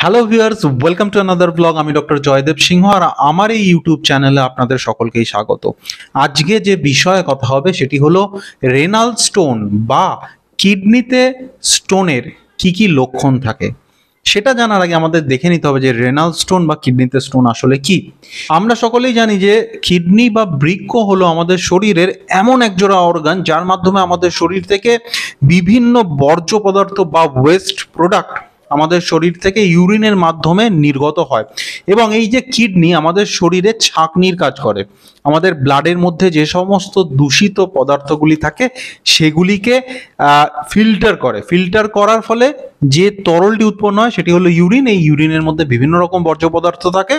Hello viewers, welcome to another blog. আমি doctor Joydeb সিংহ, আর আমার এই ইউটিউব চ্যানেলে আপনাদের সকলকেই স্বাগত। আজকে যে বিষয়ে কথা হবে সেটি হলো রেনাল স্টোন বা কিডনিতে স্টোনের কি কি লক্ষণ থাকে। সেটা জানার আগে আমাদের দেখে নিতে হবে যে রেনাল স্টোন বা কিডনিতে স্টোন আসলে কি। আমরা সকলেই জানি যে কিডনি বা বৃক্ক হলো আমাদের শরীরের এমন একজোড়া অর্গান যার মাধ্যমে আমাদের শরীর থেকে বিভিন্ন বর্জ্য পদার্থ বা ওয়েস্ট প্রোডাক্ট আমাদের শরীর থেকে ইউরিনের মাধ্যমে নির্গত হয়। এবং এই যে কিডনি আমাদের শরীরে ছাঁকনির কাজ করে, আমাদের ব্লাডের মধ্যে যে সমস্ত দূষিত পদার্থগুলি থাকে সেগুলিকে ফিল্টার করার ফলে যে তরলটি উৎপন্ন হয় সেটি হলো ইউরিন। এই ইউরিনের মধ্যে বিভিন্ন রকম বর্জ্য পদার্থ থাকে,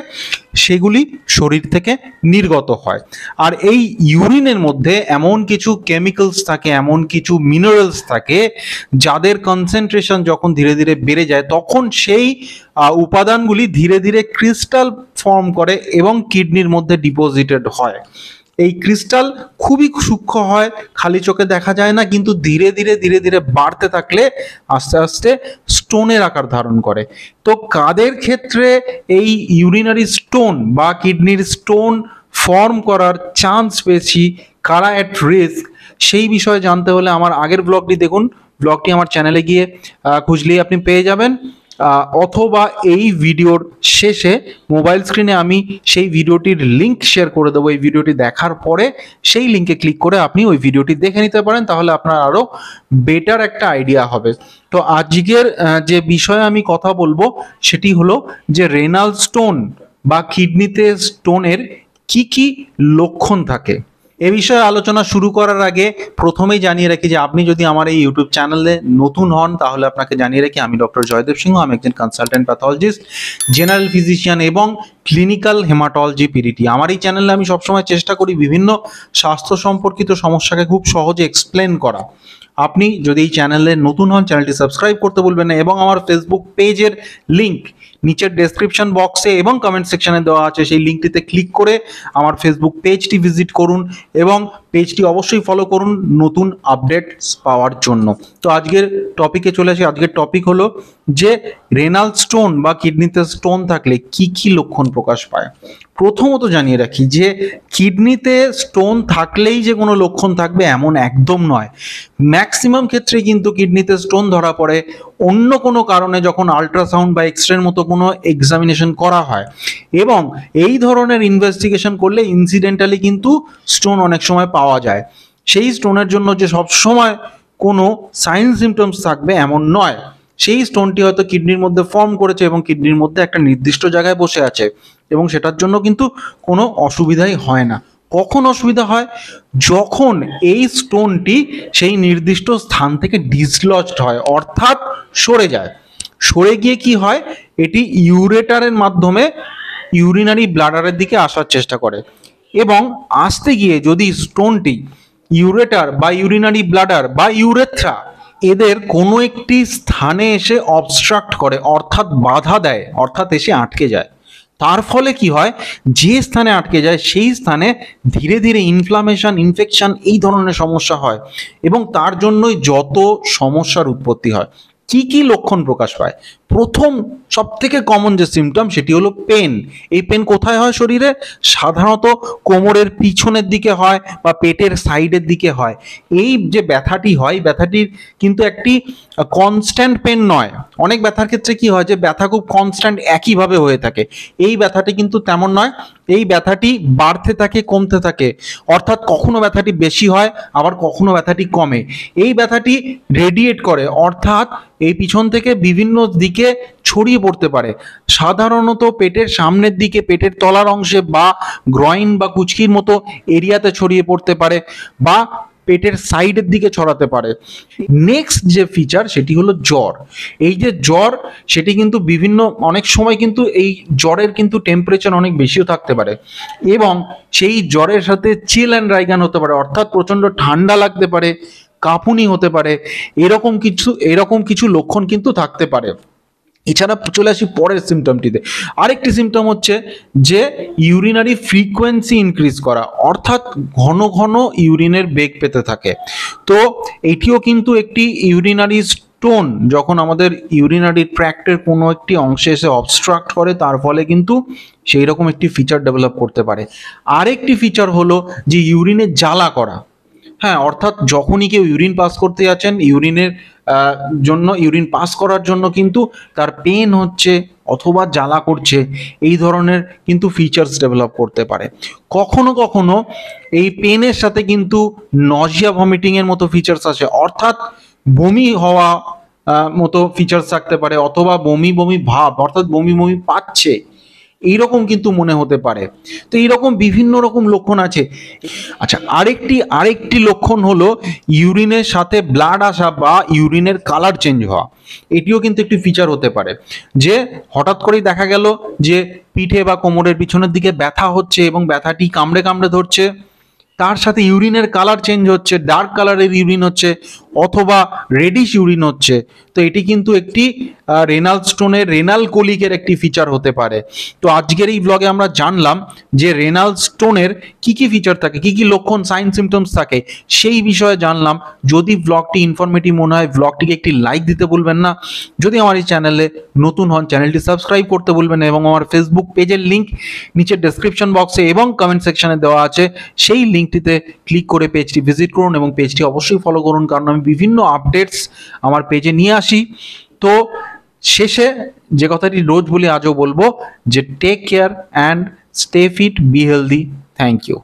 সেগুলি শরীর থেকে নির্গত হয়। আর এই ইউরিনের মধ্যে এমন কিছু কেমিক্যালস থাকে, এমন কিছু মিনারেলস থাকে যাদের কনসেন্ট্রেশন যখন ধীরে ধীরে বেড়ে যায় তখন সেই উপাদানগুলি ধীরে ধীরে ক্রিস্টাল ফর্ম করে এবং কিডনির মধ্যে ডিপোজিটেড হয়। এই ক্রিস্টাল খুবই সূক্ষ্ম হয়, খালি চোখে দেখা যায় না, কিন্তু ধীরে ধীরে বাড়তে থাকলে আস্তে আস্তে স্টোনের আকার ধারণ করে। তো কাদের ক্ষেত্রে এই ইউরিনারি স্টোন বা কিডনির স্টোন ফর্ম করার চান্স বেশি, কারা অ্যাট রিস্ক, সেই বিষয়ে জানতে হলে আমার আগের ব্লগটি দেখুন। ব্লগটি আমার চ্যানেলে গিয়ে খুঁজলেই আপনি পেয়ে যাবেন, অথবা এই ভিডিওর শেষে মোবাইল স্ক্রিনে আমি সেই ভিডিওটির লিংক শেয়ার করে দেবো। এই ভিডিওটি দেখার পরে সেই লিংকে ক্লিক করে আপনি ওই ভিডিওটি দেখে নিতে পারেন, তাহলে আপনার আরও বেটার একটা আইডিয়া হবে। তো আজকের যে বিষয়ে আমি কথা বলবো সেটি হলো যে রেনাল স্টোন বা কিডনিতে স্টোনের কি কি লক্ষণ থাকে। এ বিষয়ে আলোচনা শুরু করার আগে প্রথমেই জানিয়ে রাখি যে আপনি যদি আমার এই ইউটিউব চ্যানেলে নতুন হন তাহলে আপনাকে জানিয়ে রাখি আমি ডক্টর জয়দেব সিংহ। আমি একজন কনসালটেন্ট প্যাথোলজিস্ট, জেনারেল ফিজিশিয়ান এবং ক্লিনিক্যাল হেমাটোলজি পিডিটি। আমার এই চ্যানেলে আমি সবসময় চেষ্টা করি বিভিন্ন স্বাস্থ্য সম্পর্কিত সমস্যাকে খুব সহজে এক্সপ্লেন করা। আপনি যদি এই চ্যানেলে নতুন হন চ্যানেলটি সাবস্ক্রাইব করতে ভুলবেন না, এবং আমার ফেসবুক পেজের লিংক নিচের ডেসক্রিপশন বক্সে এবং কমেন্ট সেকশনে দেওয়া আছে, সেই লিঙ্কটিতে ক্লিক করে আমার ফেসবুক পেজটি ভিজিট করুন এবং পেজটি অবশ্যই ফলো করুন নতুন আপডেটস পাওয়ার জন্য। তো আজকের টপিকে চলে আসি। আজকের টপিক হলো যে রেনাল স্টোন বা কিডনিতে স্টোন থাকলে কি কি লক্ষণ প্রকাশ পায়। প্রথমত জানিয়ে রাখি যে কিডনিতে স্টোন থাকলেই যে কোনো লক্ষণ থাকবে এমন একদম নয়। ম্যাক্সিমাম ক্ষেত্রে কিন্তু কিডনিতে স্টোন ধরা পড়ে অন্য কোনো কারণে, যখন আল্ট্রাসাউন্ড বা এক্সরের মতো কোনো এক্সামিনেশন করা হয়, এবং এই ধরনের ইনভেস্টিগেশন করলে ইনসিডেন্টালি কিন্তু স্টোন অনেক সময় পাওয়া যায়। সেই স্টোনের জন্য যে সবসময় কোনো সাইন সিমটমস থাকবে এমন নয়। সেই স্টোনটি হয়তো কিডনির মধ্যে ফর্ম করেছে এবং কিডনির মধ্যে একটা নির্দিষ্ট জায়গায় বসে আছে, এবং সেটার জন্য কিন্তু কোনো অসুবিধাই হয় না। কখন অসুবিধা হয়? যখন এই স্টোনটি সেই নির্দিষ্ট স্থান থেকে ডিসলজড হয়, অর্থাৎ সরে যায়। সরে গিয়ে কি হয়, এটি ইউরেটারের মাধ্যমে ইউরিনারি ব্লাডারের দিকে আসার চেষ্টা করে, এবং আসতে গিয়ে যদি স্টোনটি ইউরেটার বা ইউরিনারি ব্লাডার বা ইউরেথ্রা এদের কোনো একটি স্থানে এসে অবস্ট্রাক্ট করে, অর্থাৎ বাধা দেয়, অর্থাৎ এসে আটকে যায়, তার ফলে কি হয়, যে স্থানে আটকে যায় সেই স্থানে ধীরে ধীরে ইনফ্লামেশন, ইনফেকশন এই ধরনের সমস্যা হয়, এবং তার জন্যই যত সমস্যার উৎপত্তি হয়। কি কি লক্ষণ প্রকাশ পায়? প্রথম সব থেকে কমন যে সিমটম সেটি হলো পেন। এই পেন কোথায় হয় শরীরে? সাধারণত কোমরের পিছনের দিকে হয় বা পেটের সাইডের দিকে হয়। এই যে ব্যথাটি হয়, ব্যথাটির কিন্তু একটি কনস্ট্যান্ট পেন নয়। অনেক ব্যথার ক্ষেত্রে কি হয় যে ব্যথা খুব কনস্ট্যান্ট একইভাবে হয়ে থাকে, এই ব্যথাটি কিন্তু তেমন নয়। এই ব্যথাটি বাড়তে থাকে, কমতে থাকে, অর্থাৎ কখনো ব্যথাটি বেশি হয় আবার কখনো ব্যথাটি কমে। এই ব্যথাটি রেডিয়েট করে, অর্থাৎ এই পিছন থেকে বিভিন্ন দিকে ছড়িয়ে পড়তে পারে। সাধারণত পেটের সামনের দিকে, পেটের তলার অংশে বা গ্রয়েন বা কুচকির মতো এরিয়াতে ছড়িয়ে পড়তে পারে, বা পেটের সাইডের দিকে ছড়াতে পারে। নেক্সট যে ফিচার সেটি হলো জ্বর। এই যে জ্বর, সেটি কিন্তু বিভিন্ন, অনেক সময় কিন্তু এই জ্বরের কিন্তু টেম্পারেচার অনেক বেশিও থাকতে পারে, এবং সেই জ্বরের সাথে চিল অ্যান্ড রাইগান হতে পারে, অর্থাৎ প্রচণ্ড ঠান্ডা লাগতে পারে, কাঁপুনি হতে পারে, এরকম কিছু লক্ষণ কিন্তু থাকতে পারে। এছাড়া চলে আসি পরের সিমটমটিতে। আরেকটি সিমটম হচ্ছে যে ইউরিনারি ফ্রিকোয়েন্সি ইনক্রিজ করা, অর্থাৎ ঘন ঘন ইউরিনের বেগ পেতে থাকে। তো এটিও কিন্তু একটি ইউরিনারি স্টোন যখন আমাদের ইউরিনারি ট্র্যাক্টের কোনো একটি অংশে এসে অবস্ট্রাক্ট করে, তার ফলে কিন্তু সেই রকম একটি ফিচার ডেভেলপ করতে পারে। আরেকটি ফিচার হলো যে ইউরিনে জ্বালা করা। হ্যাঁ, অর্থাৎ যখনই কেউ ইউরিন পাস করতে যাচ্ছেন, ইউরিন পাস করার জন্য কিন্তু তার পেন হচ্ছে অথবা জ্বালা করছে, এই ধরনের কিন্তু ফিচার্স ডেভেলপ করতে পারে। কখনো কখনো এই পেনের সাথে কিন্তু নজিয়া ভমিটিং এর মতো ফিচার্স আছে, অর্থাৎ বমি হওয়া মতো ফিচার্স থাকতে পারে, অথবা বমি বমি ভাব, অর্থাৎ বমি বমি পাচ্ছে এইরকম কিন্তু মনে হতে পারে। তো এইরকম বিভিন্ন রকম লক্ষণ আছে। আচ্ছা, আরেকটি লক্ষণ হলো ইউরিনের সাথে ব্লাড আসা বা ইউরিনের কালার চেঞ্জ হওয়া। এটিও কিন্তু একটি ফিচার হতে পারে, যে হঠাৎ করেই দেখা গেল যে পিঠে বা কোমরের পিছনের দিকে ব্যথা হচ্ছে এবং ব্যথাটি কামড়ে কামড়ে ধরছে, তার সাথে ইউরিনের কালার চেঞ্জ হচ্ছে, ডার্ক কালারের ইউরিন হচ্ছে অথবা রেডিশ ইউরিন হচ্ছে। তো এটি কিন্তু একটি রেনাল স্টোনের, রেনাল কোলিকের একটি ফিচার হতে পারে। তো আজকের এই ব্লগে আমরা জানলাম যে রেনাল স্টোনের কি কি ফিচার থাকে, কি কি লক্ষণ, সাইন সিমটমস থাকে, সেই বিষয়ে জানলাম। যদি ব্লগটি ইনফরমেটিভ মনে হয়, ব্লগটিকে একটি লাইক দিতে ভুলবেন না। যদি আমার এই চ্যানেলে নতুন হন, চ্যানেলটি সাবস্ক্রাইব করতে ভুলবেন না, এবং আমার ফেসবুক পেজের লিঙ্ক নিচে ডেসক্রিপশন বক্সে এবং কমেন্ট সেকশনে দেওয়া আছে, সেই লিঙ্কটিতে ক্লিক করে পেজটি ভিজিট করুন এবং পেজটি অবশ্যই ফলো করুন, কারণ আমি বিভিন্ন আপডেটস আমার পেজে নিয়ে আসি। তো শেষে যে কথাটি রোজ বলি, আজও বলবো, যে take care and stay fit, be healthy. Thank you.